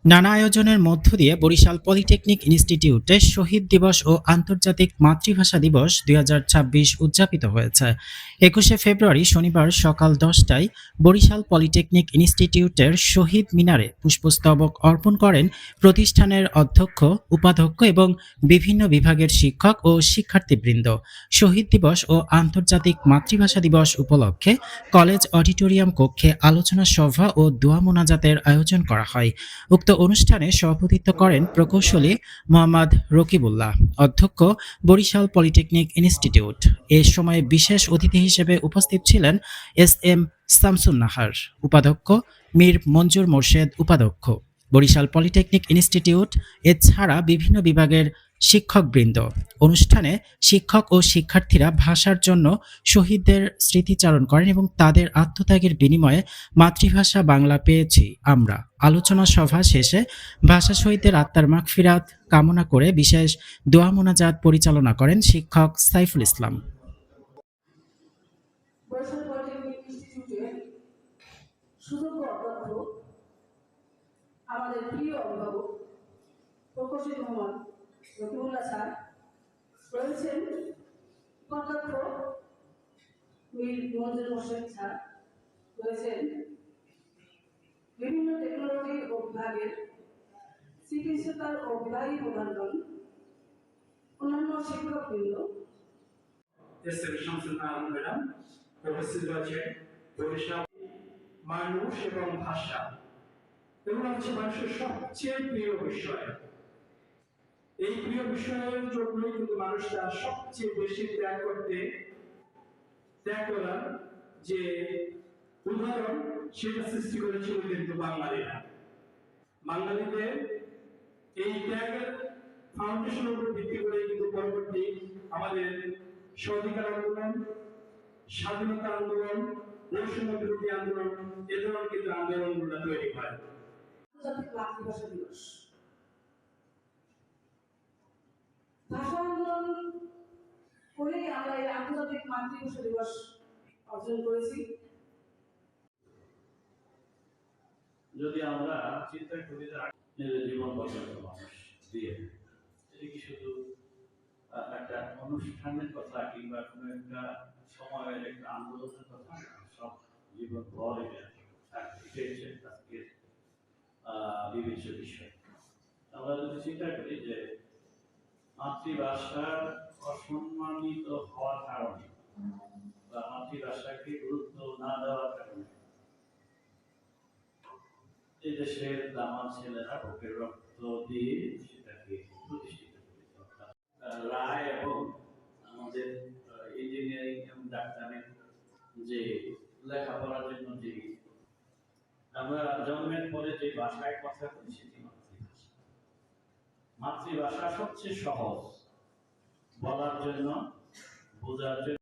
নানা আয়োজনের মধ্য দিয়ে বরিশাল পলিটেকনিক ইনস্টিটিউটে শহীদ দিবস ও আন্তর্জাতিক মাতৃভাষা দিবস ২০২৬ উদযাপিত হয়েছে। ২১শে ফেব্রুয়ারি শনিবার সকাল ১০টায় বরিশাল পলিটেকনিক ইনস্টিটিউটের শহীদ মিনারে পুষ্পস্তবক অর্পণ করেন প্রতিষ্ঠানের অধ্যক্ষ, উপাধ্যক্ষ এবং বিভিন্ন বিভাগের শিক্ষক ও শিক্ষার্থীবৃন্দ। শহীদ দিবস ও আন্তর্জাতিক মাতৃভাষা দিবস উপলক্ষে কলেজ অডিটোরিয়াম কক্ষে আলোচনা সভা ও দোয়া মোনাজাতের আয়োজন করা হয়। উক্ত অনুষ্ঠানে সভাপতিত্ব করেন প্রকৌশলী মোহাম্মদ রকিবুল্লাহ, অধ্যক্ষ, বরিশাল পলিটেকনিক ইনস্টিটিউট। এ সময় বিশেষ অতিথি হিসেবে উপস্থিত ছিলেন এস.এম. শামসুন নাহার, উপাধ্যক্ষ, মীর মঞ্জুর মোর্শেদ, উপাধ্যক্ষ, বরিশাল পলিটেকনিক ইনস্টিটিউট এছাড়া বিভিন্ন বিভাগের শিক্ষকবৃন্দ। অনুষ্ঠানে শিক্ষক ও শিক্ষার্থীরা ভাষার জন্য শহীদদের স্মৃতিচারণ করেন এবং তাদের আত্মত্যাগের বিনিময়ে মাতৃভাষা বাংলা পেয়েছি আমরা। আলোচনা সভা শেষে ভাষা শহীদদের আত্মার মাগফিরাত কামনা করে বিশেষ দোয়া মোনাজাত পরিচালনা করেন শিক্ষক সাইফুল ইসলাম। আমাদের প্রিয় অভিভাবক প্রকৌশলী মোহাম্মদ রকিবুল্লাহ স্যার রয়েছেন, উপাধ্যক্ষ মীর মঞ্জুর মোর্শেদ স্যার রয়েছেন, বিভিন্ন টেকনোলজি ও বিভাগের চিকিৎসকার ও বিভাগী প্রধানগণ, অন্যান্য শিক্ষকবৃন্দ। এস.এম. শামসুন নাহার ম্যাডাম উপস্থিত রয়েছেন। বরিশাল মানুষ এবং ভাষা এগুলো হচ্ছে মানুষের সবচেয়ে প্রিয় বিষয়। এই প্রিয় বিষয়ের জন্যই কিন্তু মানুষ তার সবচেয়ে বেশি ত্যাগ করার যে উদাহরণ সেটা সৃষ্টি করেছিল কিন্তু বাঙালিরা। বাঙালিদের এই ত্যাগের ফাউন্ডেশনের উপর ভিত্তি করে কিন্তু পরবর্তী আমাদের স্বাধিকার আন্দোলন, স্বাধীনতা আন্দোলন, বৈষম্য বিরোধী আন্দোলন, এ ধরনের কিন্তু আন্দোলনগুলো তৈরি হয়। আন্তর্জাতিক মাতৃভাষা দিবস, ভাষা আন্দোলন করেই আমরা এই আন্তর্জাতিক মাতৃভাষা দিবস অর্জন করেছি। যদি আমরা চিন্তা করি যে জীবন পর্যন্ত মানুষ দিয়ে এটা কি শুধু একটা অনুষ্ঠানের কথা কিংবা কোনো একটা সময়ের একটা আন্দোলনের কথা, সব জীবন ভর আজকের বিবেচ্য বিষয়। আমরা যদি চিন্তা করি যে মাতৃভাষার অসম্মানিত হওয়ার কারণে বা মাতৃভাষাকে গুরুত্ব না দেওয়ার কারণে এই দেশের দামাল ছেলেরা বুকের রক্ত দিয়ে সেটাকে প্রতিষ্ঠিত করেছে। রায় এবং আমাদের ইঞ্জিনিয়ারিং এবং ডাক্তারের যে লেখাপড়ার জন্য যে আমরা জন্মের পরে যে ভাষায় কথা বলি সেটি মাতৃভাষা। মাতৃভাষা সবচেয়ে সহজ বলার জন্য, বোঝার জন্য।